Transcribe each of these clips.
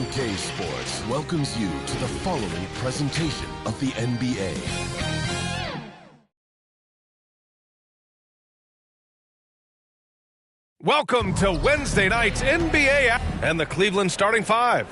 2K Sports welcomes you to the following presentation of the NBA. Welcome to Wednesday night's NBA and the Cleveland starting five.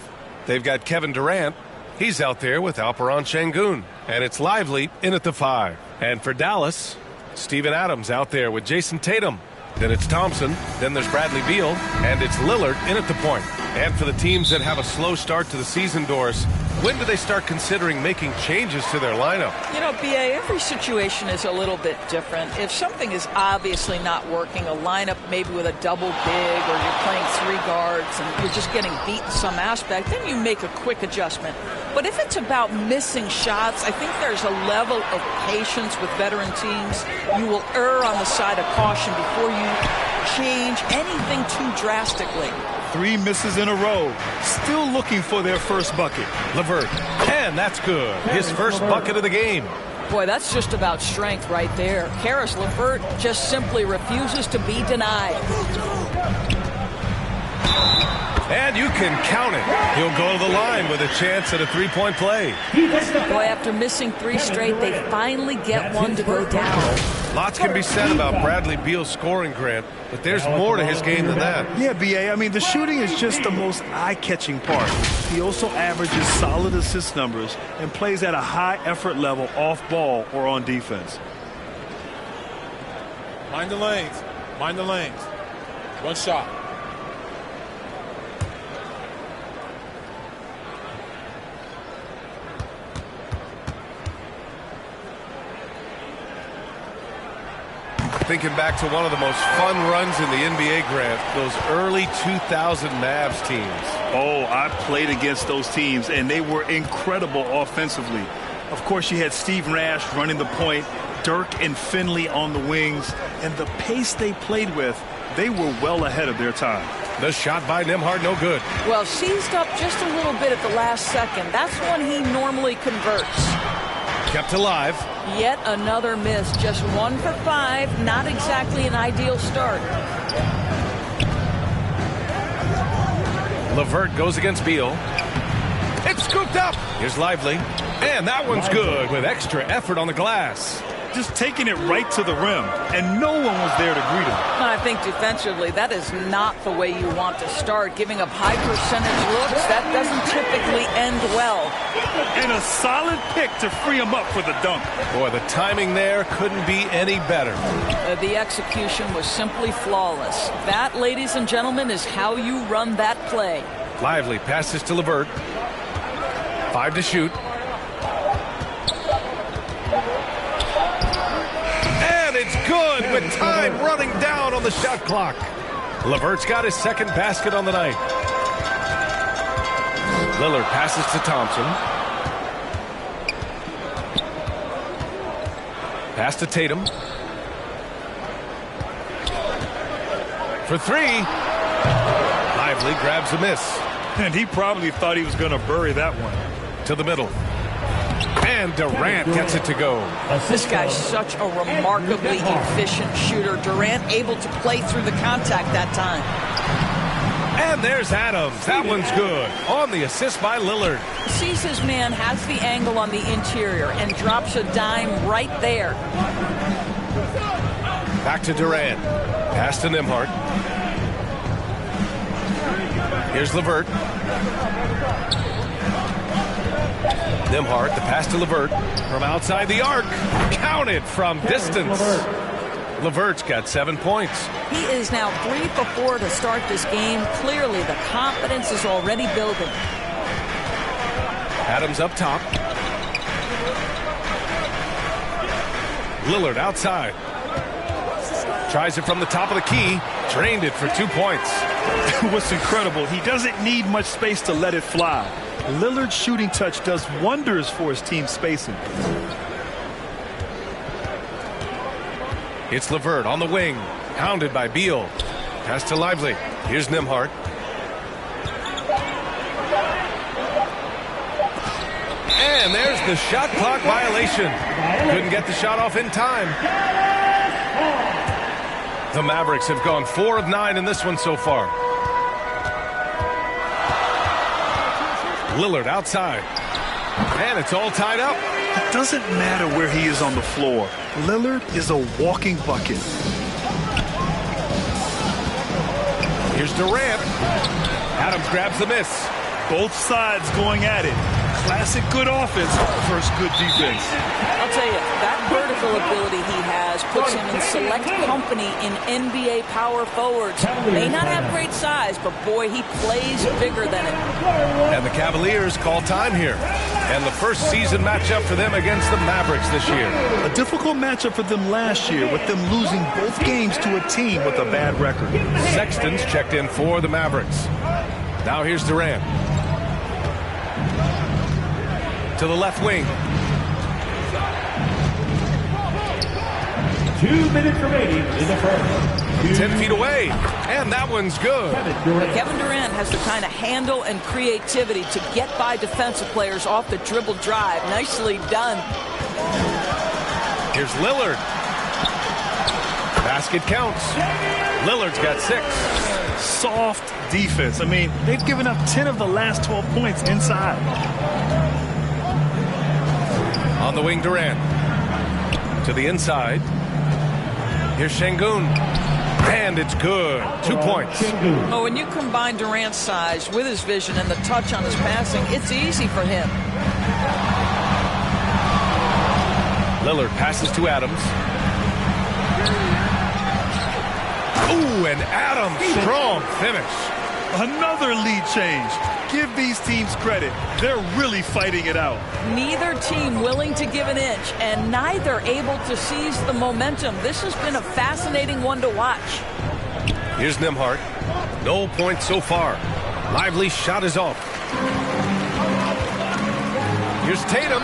They've got Kevin Durant. He's out there with Alperen Şengün. And it's Lively in at the five. And for Dallas, Steven Adams out there with Jason Tatum. Then it's Thompson. Then there's Bradley Beal. And it's Lillard in at the point. And for the teams that have a slow start to the season, Doris, when do they start considering making changes to their lineup? You know, B.A., every situation is a little bit different. If something is obviously not working, a lineup maybe with a double big, or you're playing three guards and you're just getting beat in some aspect, then you make a quick adjustment. But if it's about missing shots, I think there's a level of patience with veteran teams. You will err on the side of caution before you change anything too drastically. 3 misses in a row, still looking for their first bucket. LeVert, and that's good. His first bucket of the game. Boy, that's just about strength right there. Karis LeVert just simply refuses to be denied. And you can count it. He'll go to the line with a chance at a three-point play. Boy, after missing 3 straight, they finally get one to go down. Lots can be said about Bradley Beal's scoring, Grant, but there's more to his game than that. Yeah, B.A., I mean, the shooting is just the most eye-catching part. He also averages solid assist numbers and plays at a high effort level off ball or on defense. Mind the lanes. Mind the lanes. One shot. Thinking back to one of the most fun runs in the NBA, Grant, those early 2000 Mavs teams. Oh, I played against those teams, and they were incredible offensively. Of course, you had Steve Nash running the point, Dirk and Finley on the wings, and the pace they played with, they were well ahead of their time. The shot by Nembhard, no good. Well, seized up just a little bit at the last second. That's when he normally converts. Kept alive. Yet another miss. Just 1 for 5. Not exactly an ideal start. LeVert goes against Beal. It's scooped up. Here's Lively. And that one's good with extra effort on the glass. Just taking it right to the rim, and no one was there to greet him. I think defensively, that is not the way you want to start. Giving up high percentage looks, that doesn't typically end well. And a solid pick to free him up for the dunk. Boy, the timing there couldn't be any better. The execution was simply flawless. That, ladies and gentlemen, is how you run that play. Lively passes to LeVert. 5 to shoot. Good with time running down on the shot clock. LeVert's got his second basket on the night. Lillard passes to Thompson. Pass to Tatum. For 3. Lively grabs a miss. And he probably thought he was going to bury that one. To the middle. And Durant gets it to go. This guy's such a remarkably efficient shooter. Durant able to play through the contact that time. And there's Adams. That one's good. On the assist by Lillard. Sees his man, has the angle on the interior, and drops a dime right there. Back to Durant. Pass to Nembhard. Here's LeVert. Nembhard, the pass to LeVert from outside the arc. Counted from distance. LeVert's got 7 points. He is now 3 for 4 to start this game. Clearly, the confidence is already building. Adams up top. Lillard outside. Tries it from the top of the key. Drained it for 2 points. What's incredible, he doesn't need much space to let it fly. Lillard's shooting touch does wonders for his team spacing. It's LeVert on the wing. Hounded by Beal. Pass to Lively. Here's Nembhard. And there's the shot clock violation. Couldn't get the shot off in time. The Mavericks have gone 4 of 9 in this one so far. Lillard outside. And it's all tied up. It doesn't matter where he is on the floor. Lillard is a walking bucket. Here's Durant. Adams grabs the miss. Both sides going at it. Classic good offense versus good defense. I'll tell you, that vertical ability he has puts him in select company in NBA power forwards. May not have great size, but boy, he plays bigger than it. And the Cavaliers call time here. And the first season matchup for them against the Mavericks this year. A difficult matchup for them last year, with them losing both games to a team with a bad record. Sexton's checked in for the Mavericks. Now here's Durant. To the left wing. 2 minutes remaining in the first. 10 feet away. And that one's good. Kevin Durant has the kind of handle and creativity to get by defensive players off the dribble drive. Nicely done. Here's Lillard. Basket counts. Lillard's got 6. Soft defense. I mean, they've given up 10 of the last 12 points inside. On the wing, Durant. To the inside. Here's Şengün. And it's good. 2 points. Oh, when you combine Durant's size with his vision and the touch on his passing, it's easy for him. Lillard passes to Adams. Ooh, and Adams, strong finish. Another lead change. Give these teams credit. They're really fighting it out. Neither team willing to give an inch, and neither able to seize the momentum. This has been a fascinating one to watch. Here's Nembhard. No points so far. Lively shot is off. Here's Tatum.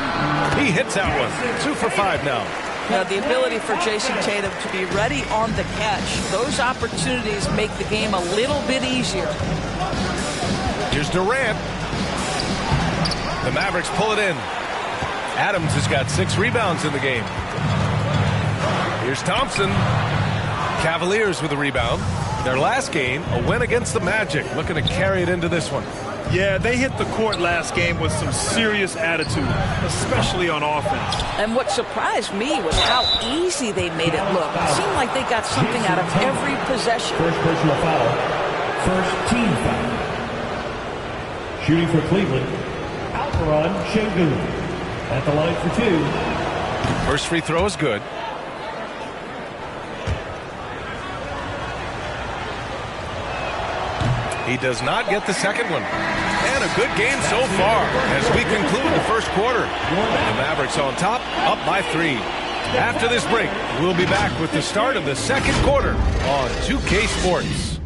He hits that one. 2 for 5 now. Now, the ability for Jason Tatum to be ready on the catch, those opportunities make the game a little bit easier. Here's Durant. The Mavericks pull it in. Adams has got 6 rebounds in the game. Here's Thompson. Cavaliers with a rebound. Their last game, a win against the Magic, looking to carry it into this one. Yeah, they hit the court last game with some serious attitude, especially on offense. And what surprised me was how easy they made it look. It seemed like they got something out of every possession. First personal foul. First team foul. Shooting for Cleveland, Şengün. At the line for 2. First free throw is good. He does not get the second one. And a good game so far as we conclude the first quarter. The Mavericks on top, up by 3. After this break, we'll be back with the start of the second quarter on 2K Sports.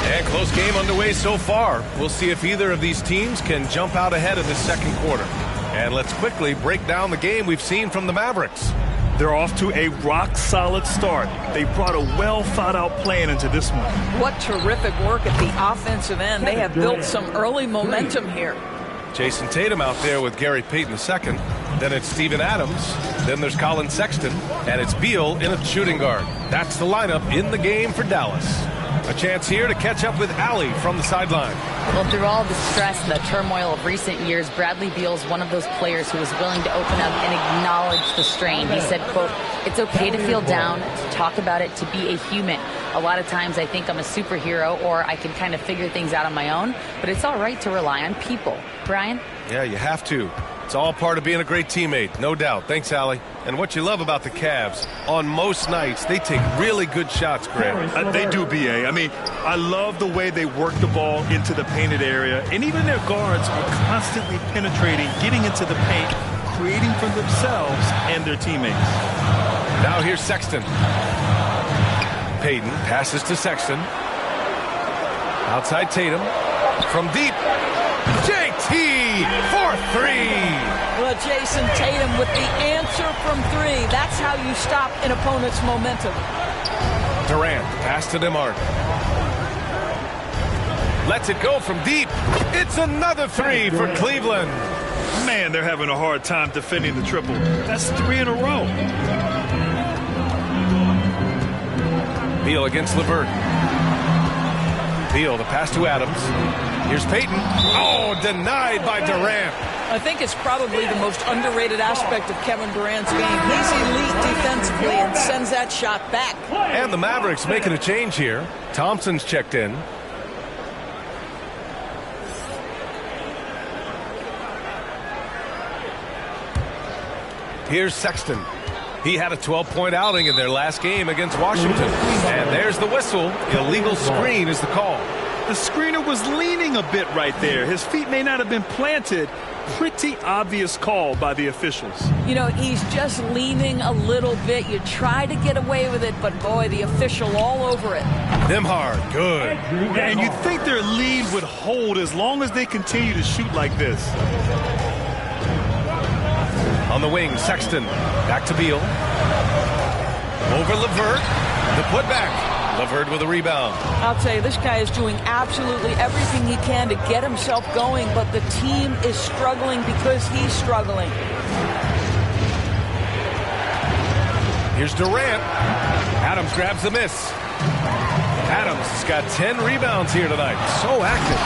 And close game underway so far. We'll see if either of these teams can jump out ahead in the second quarter. And let's quickly break down the game we've seen from the Mavericks. They're off to a rock-solid start. They brought a well-thought-out plan into this one. What terrific work at the offensive end. They have built some early momentum here. Jason Tatum out there with Gary Payton II. Then it's Steven Adams. Then there's Colin Sexton. And it's Beal in a shooting guard. That's the lineup in the game for Dallas. A chance here to catch up with Allie from the sideline. Well, through all the stress and the turmoil of recent years, Bradley Beal is one of those players who is willing to open up and acknowledge the strain. He said, quote, "It's okay to feel down, to talk about it, to be a human. A lot of times I think I'm a superhero or I can kind of figure things out on my own, but it's all right to rely on people." Brian? Yeah, you have to. It's all part of being a great teammate, no doubt. Thanks, Allie. And what you love about the Cavs, on most nights, they take really good shots, Graham. They do, B.A. I mean, I love the way they work the ball into the painted area, and even their guards are constantly penetrating, getting into the paint, creating for themselves and their teammates. Now here's Sexton. Payton passes to Sexton. Outside Tatum. From deep. JT for 3. Well, Jason Tatum with the answer from 3. That's how you stop an opponent's momentum. Durant, pass to Nembhard. Lets it go from deep. It's another 3 for Cleveland. Man, they're having a hard time defending the triple. That's 3 in a row. Beal against LeVert. Beal, the pass to Adams. Here's Payton. Oh, denied by Durant. I think it's probably the most underrated aspect of Kevin Durant's game. He's elite defensively and sends that shot back. And the Mavericks making a change here. Thompson's checked in. Here's Sexton. He had a 12-point outing in their last game against Washington. And there's the whistle. Illegal screen is the call. The screener was leaning a bit right there. His feet may not have been planted. Pretty obvious call by the officials. You know, he's just leaning a little bit. You try to get away with it, but boy, the official all over it. Nembhard, good. And you'd think their lead would hold as long as they continue to shoot like this. On the wing, Sexton. Back to Beal. Over LeVert. The putback. LeVert with a rebound. I'll tell you, this guy is doing absolutely everything he can to get himself going, but the team is struggling because he's struggling. Here's Durant. Adams grabs the miss. Adams has got 10 rebounds here tonight. So active.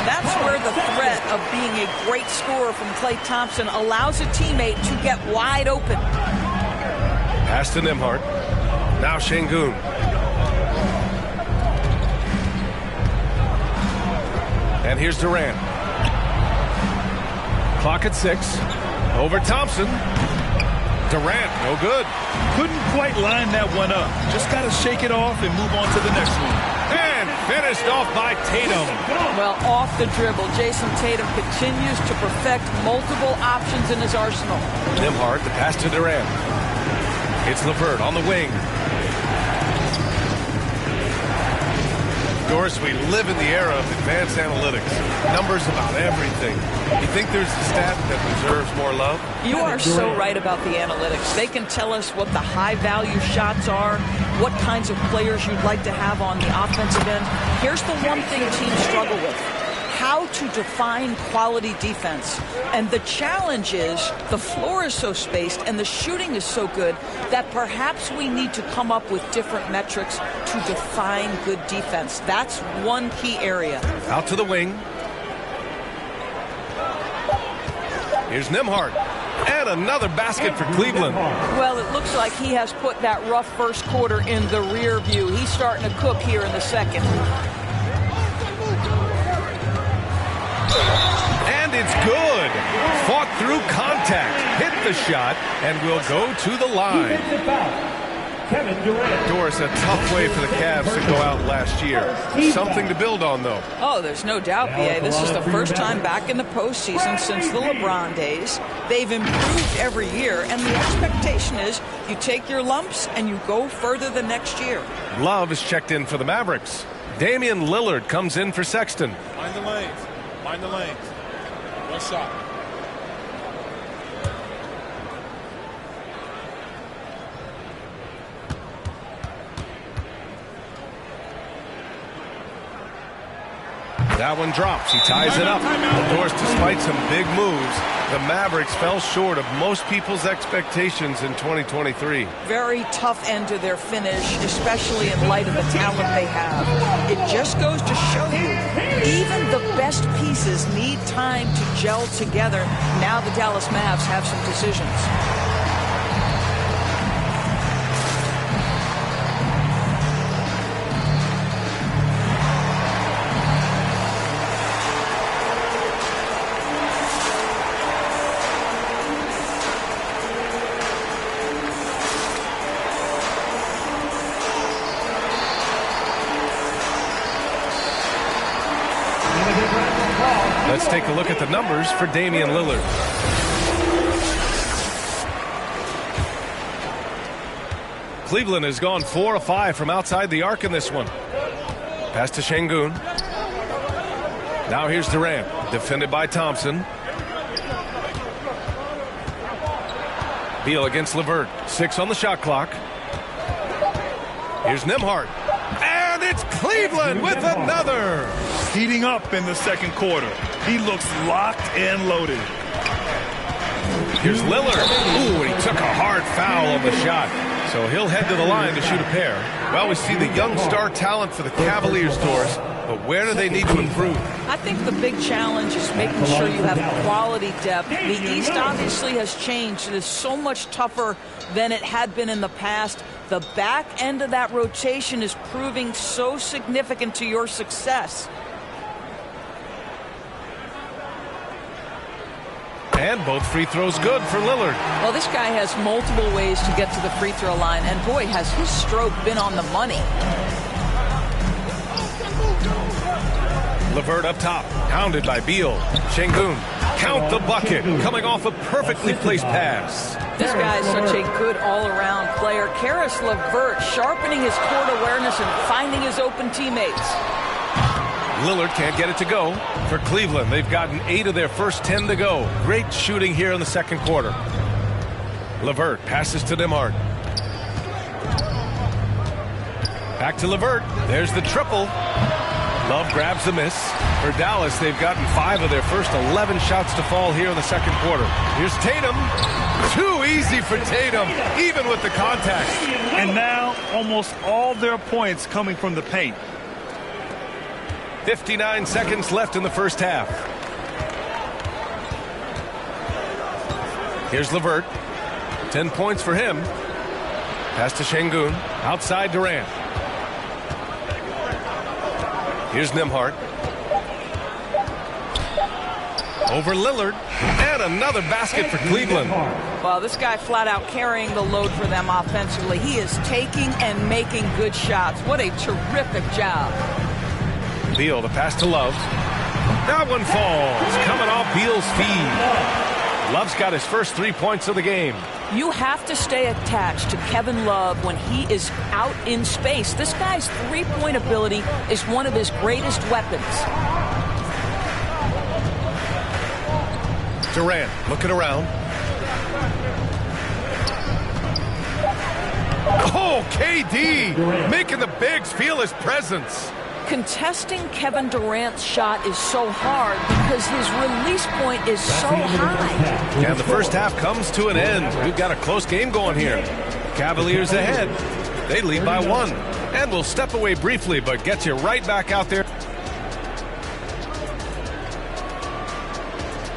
That's where the threat of being a great scorer from Klay Thompson allows a teammate to get wide open. Pass to Nembhard. Now Şengün. And here's Durant. Clock at 6. Over Thompson. Durant, no good. Couldn't quite line that one up. Just got to shake it off and move on to the next one. And finished off by Tatum. Well, off the dribble, Jason Tatum continues to perfect multiple options in his arsenal. Nembhard, the pass to Durant. It's LeVert on the wing. Of course, we live in the era of advanced analytics. Numbers about everything. You think there's a stat that deserves more love? You are so right about the analytics. They can tell us what the high-value shots are, what kinds of players you'd like to have on the offensive end. Here's the one thing teams struggle with: how to define quality defense. And the challenge is the floor is so spaced and the shooting is so good that perhaps we need to come up with different metrics to define good defense. That's one key area. Out to the wing. Here's Nembhard. And another basket for Cleveland. Well, it looks like he has put that rough first quarter in the rear view. He's starting to cook here in the second. And it's good. Fought through contact. Hit the shot and will go to the line. Kevin Durant. Doris, a tough way for the Cavs to go out last year. Something to build on, though. Oh, there's no doubt, BA. This is the first time back in the postseason since the LeBron days. They've improved every year, and the expectation is you take your lumps and you go further the next year. Love is checked in for the Mavericks. Damian Lillard comes in for Sexton. Mind the lanes. Mind the lanes. One shot. That one drops. He ties it up. Of course, despite some big moves, the Mavericks fell short of most people's expectations in 2023. Very tough end to their finish, especially in light of the talent they have. It just goes to show you, even the best pieces need time to gel together. Now the Dallas Mavs have some decisions. Let's take a look at the numbers for Damian Lillard. Cleveland has gone 4 of 5 from outside the arc in this one. Pass to Şengün. Now here's Durant, defended by Thompson. Beal against LeVert. 6 on the shot clock. Here's Nembhard. And it's Cleveland with another. Heating up in the second quarter. He looks locked and loaded. Here's Lillard. Ooh, and he took a hard foul on the shot. So he'll head to the line to shoot a pair. Well, we see the young star talent for the Cavaliers, Doris. but where do they need to improve? I think the big challenge is making sure you have quality depth. The East obviously has changed. It is so much tougher than it had been in the past. The back end of that rotation is proving so significant to your success. And both free throws good for Lillard. Well, this guy has multiple ways to get to the free throw line, and boy, has his stroke been on the money. LeVert up top, hounded by Beal. Şengün, count the bucket, coming off a perfectly placed pass. This guy is such a good all-around player. Caris LeVert sharpening his court awareness and finding his open teammates. Lillard can't get it to go. For Cleveland, they've gotten 8 of their first 10 to go. Great shooting here in the second quarter. LeVert passes to Nembhard. Back to LeVert. There's the triple. Love grabs the miss. For Dallas, they've gotten 5 of their first 11 shots to fall here in the second quarter. Here's Tatum. Too easy for Tatum, even with the contact. And now, almost all their points coming from the paint. 59 seconds left in the first half. Here's LeVert. 10 points for him. Pass to Şengün. Outside Durant. Here's Nembhard. Over Lillard. And another basket for Cleveland. Well, this guy flat out carrying the load for them offensively. He is taking and making good shots. What a terrific job. Beal, the pass to Love. That one falls. Coming off Beal's feed. Love's got his first 3 points of the game. You have to stay attached to Kevin Love when he is out in space. This guy's three-point ability is one of his greatest weapons. Durant looking around. Oh, KD making the bigs feel his presence. Contesting Kevin Durant's shot is so hard because his release point is so high. And the first half comes to an end. We've got a close game going here. Cavaliers ahead. They lead by 1. And we'll step away briefly, but get you right back out there.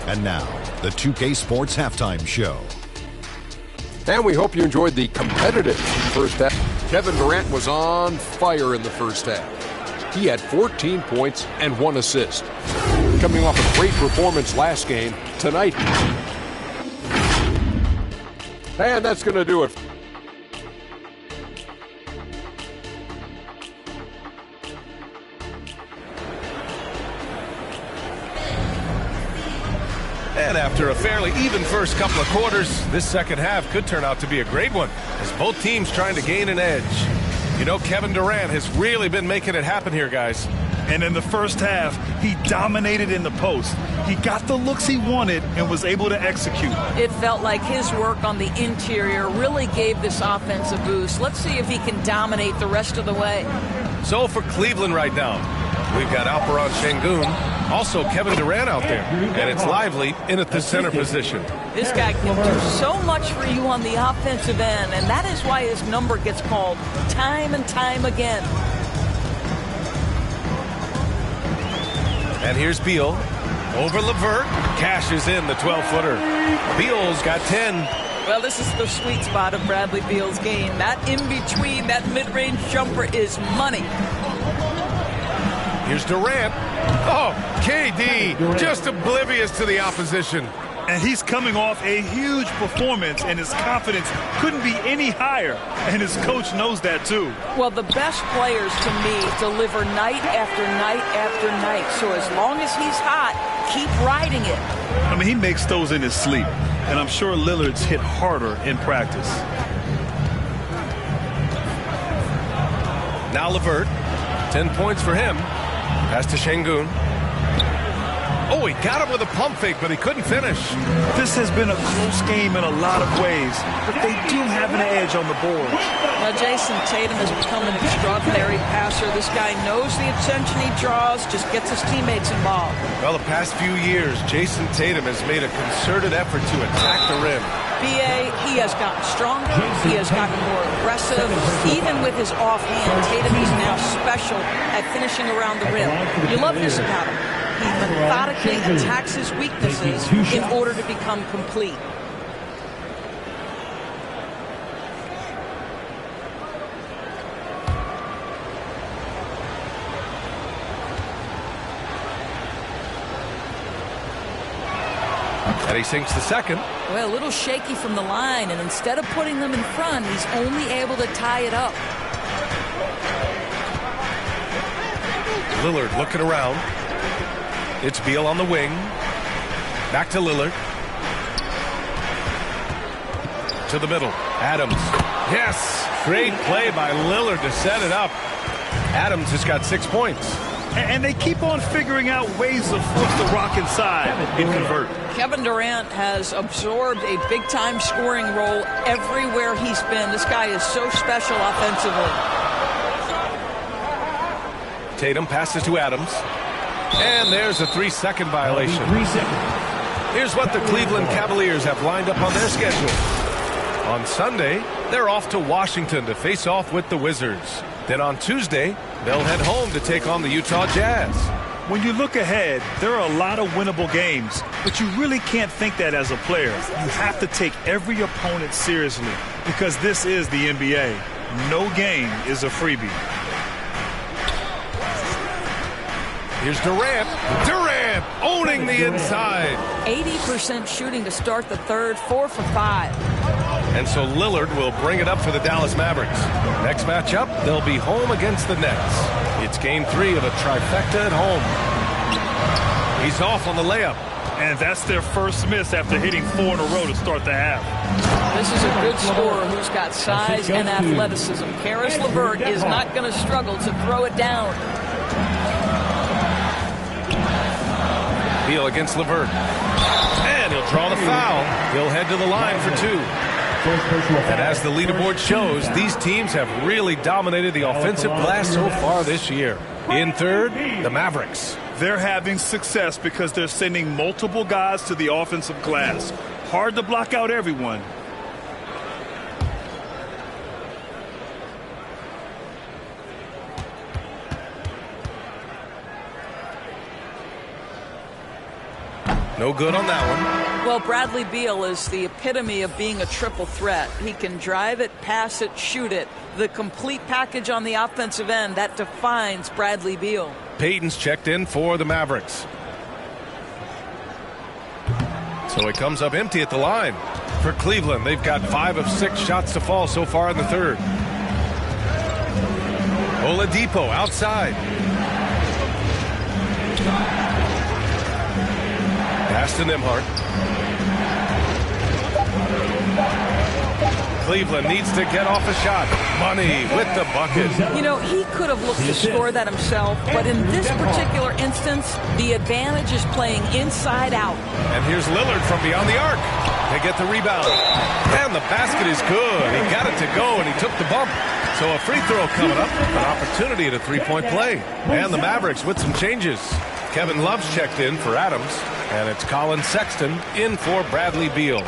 And now, the 2K Sports Halftime Show. And we hope you enjoyed the competitive first half. Kevin Durant was on fire in the first half. He had 14 points and 1 assist. Coming off a great performance last game, tonight. And that's going to do it. And after a fairly even first couple of quarters, this second half could turn out to be a great one, as both teams trying to gain an edge. You know, Kevin Durant has really been making it happen here, guys. And in the first half, he dominated in the post. He got the looks he wanted and was able to execute. It felt like his work on the interior really gave this offense a boost. Let's see if he can dominate the rest of the way. So for Cleveland right now, we've got Alperen Şengün, also Kevin Durant out there, and it's Lively in at the center position. This guy can do so much for you on the offensive end, and that is why his number gets called time and time again. And here's Beal over LeVert, cashes in the 12-footer. Beal's got 10. Well, this is the sweet spot of Bradley Beal's game. That in-between, that mid-range jumper is money. Here's Durant. Oh, KD just oblivious to the opposition. And he's coming off a huge performance, and his confidence couldn't be any higher. And his coach knows that, too. Well, the best players, to me, deliver night after night after night. So as long as he's hot, keep riding it. I mean, he makes those in his sleep. And I'm sure Lillard's hit harder in practice. Now LeVert. 10 points for him. Pass to Şengün. Oh, he got him with a pump fake, but he couldn't finish. This has been a close game in a lot of ways, but they do have an edge on the board. Now, Jason Tatum has become an extraordinary passer. This guy knows the attention he draws, just gets his teammates involved. Well, the past few years, Jason Tatum has made a concerted effort to attack the rim. BA, he He has gotten stronger. He has gotten more aggressive. Even with his offhand, Tatum is now special at finishing around the rim. You love this about him. He methodically attacks his weaknesses in order to become complete. And he sinks the second. Well, a little shaky from the line, and instead of putting them in front, he's only able to tie it up. Lillard looking around. It's Beal on the wing. Back to Lillard. To the middle. Adams. Yes! Great play by Lillard to set it up. Adams has got 6 points. And they keep on figuring out ways to force the rock inside and convert. Kevin Durant has absorbed a big-time scoring role everywhere he's been. This guy is so special offensively. Tatum passes to Adams. And there's a 3-second violation. Here's what the Cleveland Cavaliers have lined up on their schedule. On Sunday, they're off to Washington to face off with the Wizards. Then on Tuesday, they'll head home to take on the Utah Jazz. When you look ahead, there are a lot of winnable games, but you really can't think that as a player. You have to take every opponent seriously because this is the NBA. No game is a freebie. Here's Durant. Durant owning the inside. 80% shooting to start the third, 4 for 5. And so Lillard will bring it up for the Dallas Mavericks. Next matchup, they'll be home against the Nets. It's game 3 of a trifecta at home. He's off on the layup. And that's their first miss after hitting 4 in a row to start the half. This is a good scorer who's got size and athleticism. Karis LeVert is not going to struggle to throw it down. Beal against LeVert. And he'll draw the foul. He'll head to the line for 2. And as the leaderboard shows, these teams have really dominated the offensive glass so far this year. In third, the Mavericks. They're having success because they're sending multiple guys to the offensive glass. Hard to block out everyone. No good on that one. Well, Bradley Beal is the epitome of being a triple threat. He can drive it, pass it, shoot it. The complete package on the offensive end, that defines Bradley Beal. Payton's checked in for the Mavericks. So it comes up empty at the line. For Cleveland, they've got 5 of 6 shots to fall so far in the third. Oladipo outside. Pass to Nembhard. Cleveland needs to get off a shot. Money with the bucket. You know, he could have looked to score that himself, but in this particular instance, the advantage is playing inside out. And here's Lillard from beyond the arc. They get the rebound. And the basket is good. He got it to go, and he took the bump. So a free throw coming up. An opportunity at a three-point play. And the Mavericks with some changes. Kevin Love's checked in for Adams. And it's Colin Sexton in for Bradley Beal.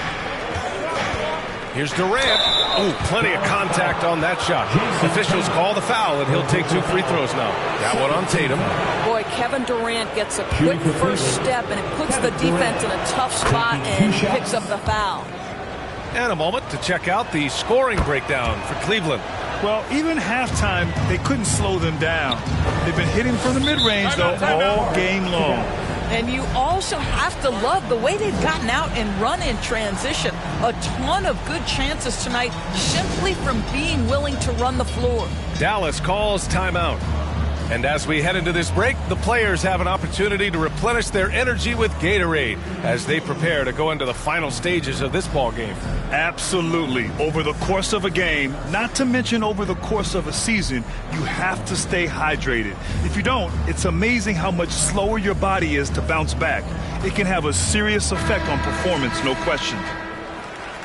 Here's Durant. Oh, plenty of contact on that shot. Officials call the foul, and he'll take 2 free throws now. That one on Tatum. Boy, Kevin Durant gets a quick first step, and it puts the defense in a tough spot and picks up the foul. And a moment to check out the scoring breakdown for Cleveland. Well, even halftime, they couldn't slow them down. They've been hitting from the mid-range, though, all game long. And you also have to love the way they've gotten out and run in transition. A ton of good chances tonight simply from being willing to run the floor. Dallas calls timeout. And as we head into this break, the players have an opportunity to replenish their energy with Gatorade as they prepare to go into the final stages of this ball game. Absolutely. Over the course of a game, not to mention over the course of a season, you have to stay hydrated. If you don't, it's amazing how much slower your body is to bounce back. It can have a serious effect on performance, no question.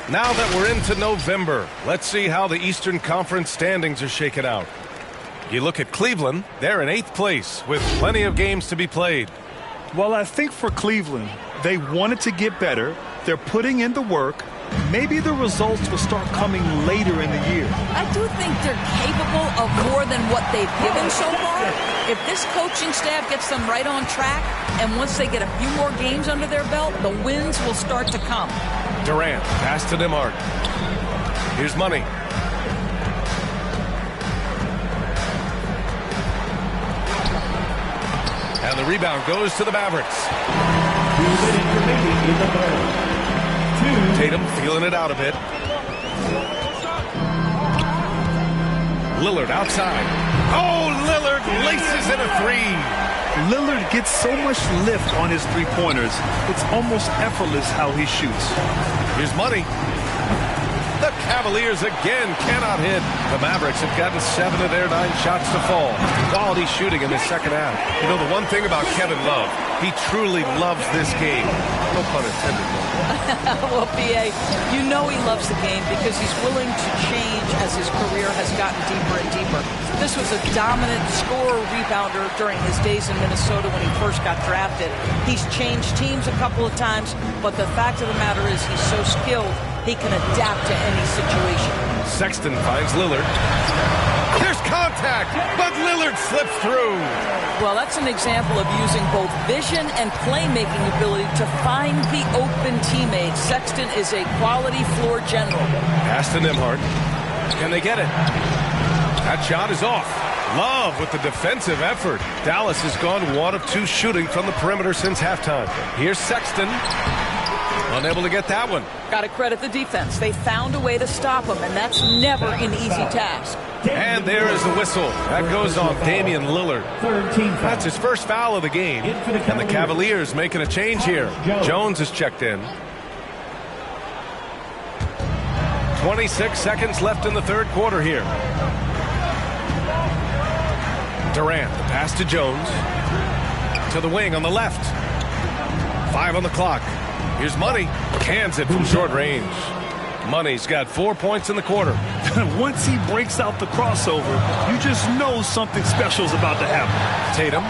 Now that we're into November, let's see how the Eastern Conference standings are shaken out. You look at Cleveland, they're in 8th place with plenty of games to be played. Well, I think for Cleveland, they wanted to get better. They're putting in the work. maybe the results will start coming later in the year. I do think they're capable of more than what they've given so far. If this coaching staff gets them right on track, and once they get a few more games under their belt, the wins will start to come. Durant, pass to DeMar. Here's Money. And the rebound goes to the Mavericks. Tatum feeling it out a bit. Lillard outside. Oh, Lillard laces in a three. Lillard gets so much lift on his three-pointers, it's almost effortless how he shoots. Here's Money. The Cavaliers again cannot hit. The Mavericks have gotten 7 of their 9 shots to fall. Quality shooting in the second half. You know, the one thing about Kevin Love, he truly loves this game. No pun intended, though. Well, B.A., you know he loves the game because he's willing to change as his career has gotten deeper and deeper. This was a dominant scorer rebounder during his days in Minnesota when he first got drafted. He's changed teams a couple of times, but the fact of the matter is he's so skilled, he can adapt to any situation. Sexton finds Lillard. There's contact, but Lillard slips through. Well, that's an example of using both vision and playmaking ability to find the open teammate. Sexton is a quality floor general. Pass to Nembhard. Can they get it? That shot is off. Love with the defensive effort. Dallas has gone 1 of 2 shooting from the perimeter since halftime. Here's Sexton. Unable to get that one. Got to credit the defense. They found a way to stop him, and that's never an easy task. And there is the whistle. That goes on Damian Lillard. That's his first foul of the game. And the Cavaliers making a change here. Jones is checked in. 26 seconds left in the third quarter here. Durant, the pass to Jones. To the wing on the left. 5 on the clock. Here's Money. Cans it from short range. Money's got 4 points in the quarter. Once he breaks out the crossover, you just know something special is about to happen. Tatum.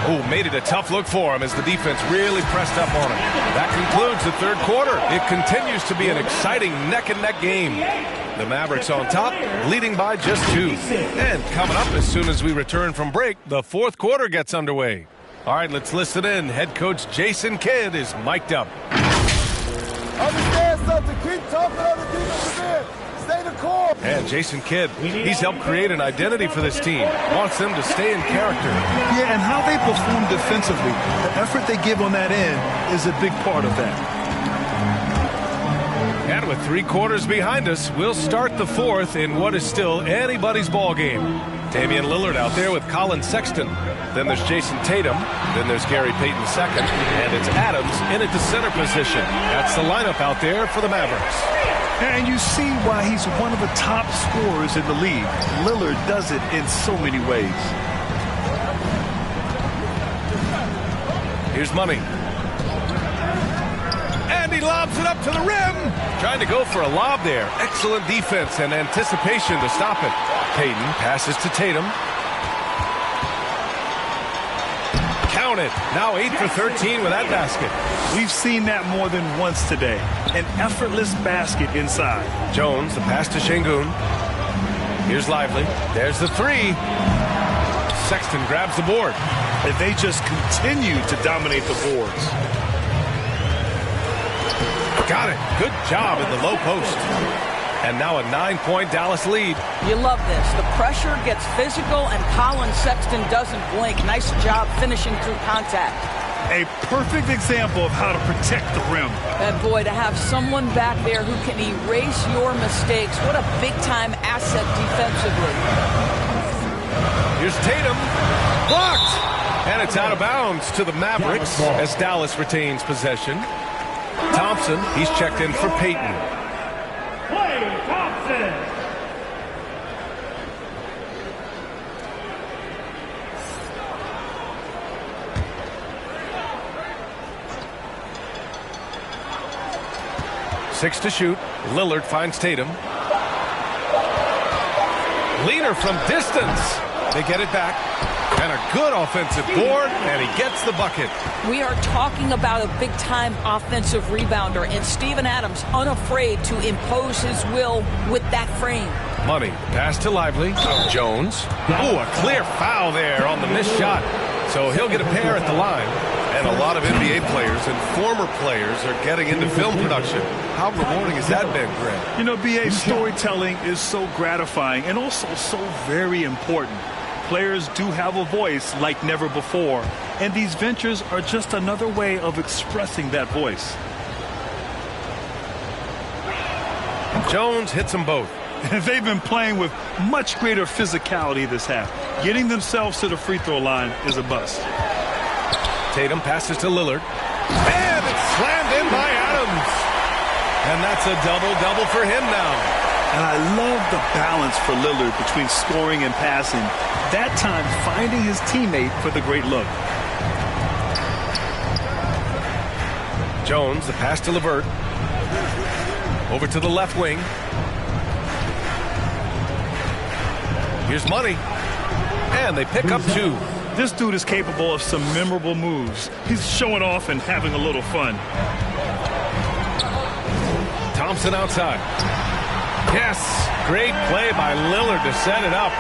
Oh, made it a tough look for him as the defense really pressed up on him. That concludes the third quarter. It continues to be an exciting neck-and-neck game. The Mavericks on top, leading by just 2. And coming up as soon as we return from break, the fourth quarter gets underway. All right, let's listen in. Head coach Jason Kidd is mic'd up. Understand something. Keep talking on the defensive end. Stay the core. And Jason Kidd, he's helped create an identity for this team. Wants them to stay in character. Yeah, and how they perform defensively. The effort they give on that end is a big part of that. And with 3 quarters behind us, we'll start the fourth in what is still anybody's ball game. Damian Lillard out there with Colin Sexton. Then there's Jason Tatum. Then there's Gary Payton II. And it's Adams in at the center position. That's the lineup out there for the Mavericks. And you see why he's one of the top scorers in the league. Lillard does it in so many ways. Here's Money. And he lobs it up to the rim. Trying to go for a lob there. Excellent defense and anticipation to stop it. Payton passes to Tatum. Count it. Now 8 for 13 with that basket. We've seen that more than once today. An effortless basket inside. Jones, the pass to Şengün. Here's Lively. There's the 3. Sexton grabs the board. And they just continue to dominate the boards. Got it. Good job in the low post. And now a 9-point Dallas lead. You love this. The pressure gets physical, and Colin Sexton doesn't blink. Nice job finishing through contact. A perfect example of how to protect the rim. And boy, to have someone back there who can erase your mistakes, what a big-time asset defensively. Here's Tatum. Blocked. And it's out of bounds to the Mavericks as Dallas retains possession. Thompson, he's checked in for Payton. Klay Thompson. Six to shoot. Lillard finds Tatum. Leaner from distance. They get it back. And a good offensive board, and he gets the bucket. We are talking about a big-time offensive rebounder, and Steven Adams unafraid to impose his will with that frame. Money, pass to Lively. Jones. Ooh, a clear foul there on the missed shot. So he'll get a pair at the line. And a lot of NBA players and former players are getting into film production. How rewarding has that been, Greg? You know, BA, storytelling is so gratifying and also so very important. Players do have a voice like never before, and these ventures are just another way of expressing that voice. Jones hits them both. They've been playing with much greater physicality this half. Getting themselves to the free throw line is a bust. Tatum passes to Lillard. And it's slammed in by Adams. And that's a double-double for him now. And I love the balance for Lillard between scoring and passing. That time finding his teammate for the great look. Jones, the pass to LeVert. Over to the left wing. Here's Money. And they pick up 2. This dude is capable of some memorable moves. He's showing off and having a little fun. Thompson outside. Yes, great play by Lillard to set it up.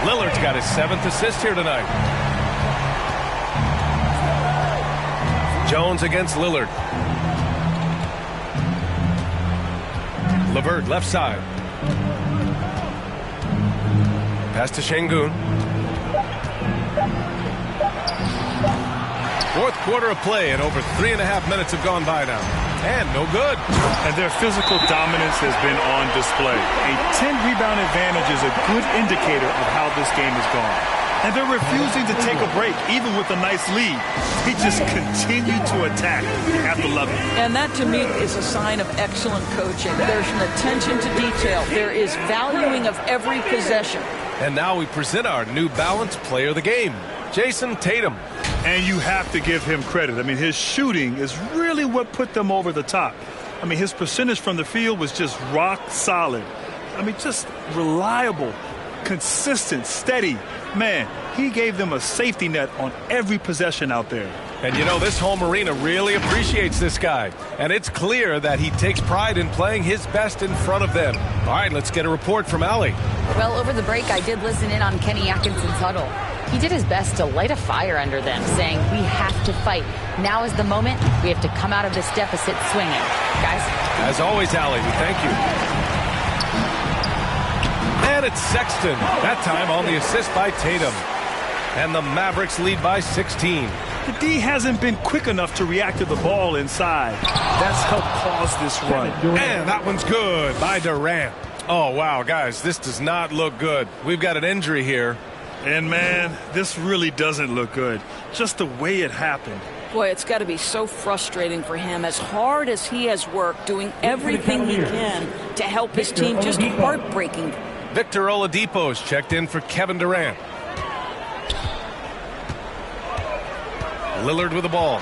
Lillard's got his 7th assist here tonight. Jones against Lillard. LeVert left side. Pass to Şengün. Fourth quarter of play, and over 3.5 minutes have gone by now. And no good. And their physical dominance has been on display. A 10-rebound advantage is a good indicator of how this game has gone. And they're refusing to take a break, even with a nice lead. They just continue to attack. You have to love it. And that, to me, is a sign of excellent coaching. There's an attention to detail. There is valuing of every possession. And now we present our new balanced player of the game, Jason Tatum. And you have to give him credit. I mean, his shooting is really what put them over the top. I mean, his percentage from the field was just rock solid. I mean, just reliable, consistent, steady. Man, he gave them a safety net on every possession out there. And, you know, this home arena really appreciates this guy. And it's clear that he takes pride in playing his best in front of them. All right, let's get a report from Allie. Well, over the break, I did listen in on Kenny Atkinson's huddle. He did his best to light a fire under them, saying, we have to fight. Now is the moment. We have to come out of this deficit swinging. Guys? As always, Allie, we thank you. And it's Sexton, that time on the assist by Tatum. And the Mavericks lead by 16. The D hasn't been quick enough to react to the ball inside. That's helped cause this run. And that one's good by Durant. Oh, wow, guys, this does not look good. We've got an injury here. And, man, this really doesn't look good. Just the way it happened. Boy, it's got to be so frustrating for him. As hard as he has worked, doing everything he can to help his team, just heartbreaking. Victor Oladipo's checked in for Kevin Durant. Lillard with the ball.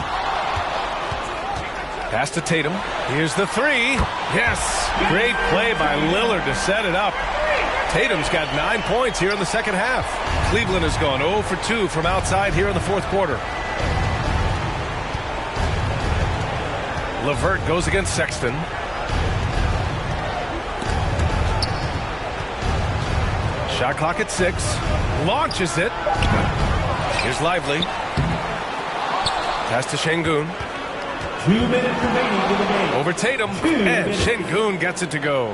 Pass to Tatum. Here's the 3. Yes, great play by Lillard to set it up. Tatum's got 9 points here in the second half. Cleveland has gone 0 for 2 from outside here in the fourth quarter. LeVert goes against Sexton. Shot clock at 6. Launches it. Here's Lively. Pass to Şengün. 2 minutes remaining in the game. Over Tatum. And Şengün gets it to go.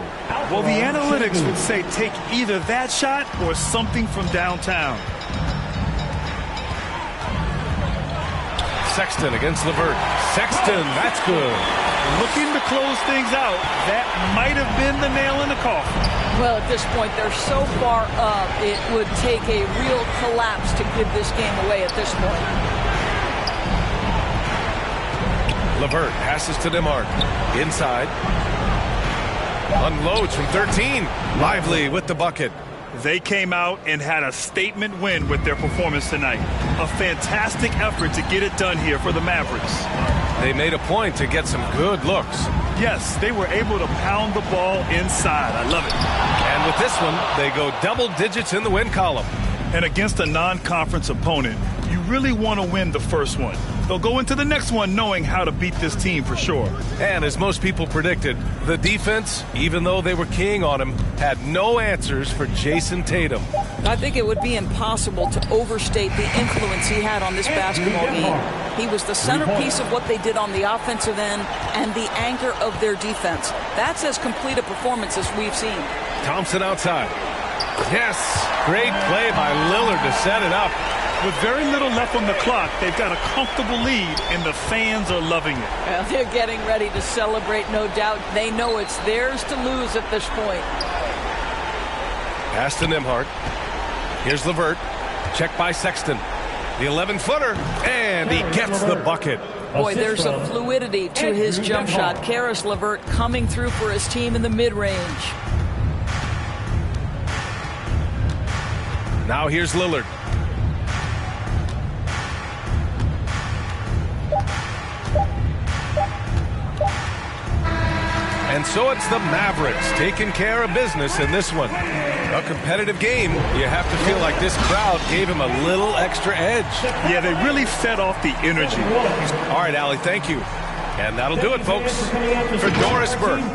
Well, the analytics would say take either that shot or something from downtown. Sexton against LeVert. Sexton, that's good. Looking to close things out. That might have been the nail in the coffin. Well, at this point, they're so far up, it would take a real collapse to give this game away at this point. LeVert passes to DeMarc. Inside. Unloads from 13. Lively with the bucket. They came out and had a statement win with their performance tonight. A fantastic effort to get it done here for the Mavericks. They made a point to get some good looks. Yes, they were able to pound the ball inside. I love it. And with this one, they go double digits in the win column. And against a non-conference opponent, you really want to win the first one. They'll go into the next one knowing how to beat this team for sure. And as most people predicted, the defense, even though they were keying on him, had no answers for Jason Tatum. I think it would be impossible to overstate the influence he had on this basketball game. He was the centerpiece of what they did on the offensive end and the anchor of their defense. That's as complete a performance as we've seen. Thompson outside. Yes, great play by Lillard to set it up. With very little left on the clock, they've got a comfortable lead, and the fans are loving it. Well, they're getting ready to celebrate, no doubt. They know it's theirs to lose at this point. Pass to Nembhard. Here's LeVert. Check by Sexton. The 11-footer, and he gets the bucket. Boy, there's a fluidity to his jump shot. Karis LeVert coming through for his team in the mid-range. Now here's Lillard. And so it's the Mavericks taking care of business in this one. A competitive game. You have to feel like this crowd gave him a little extra edge. Yeah, they really fed off the energy. All right, Allie, thank you. And that'll do it, folks. For Doris Burke,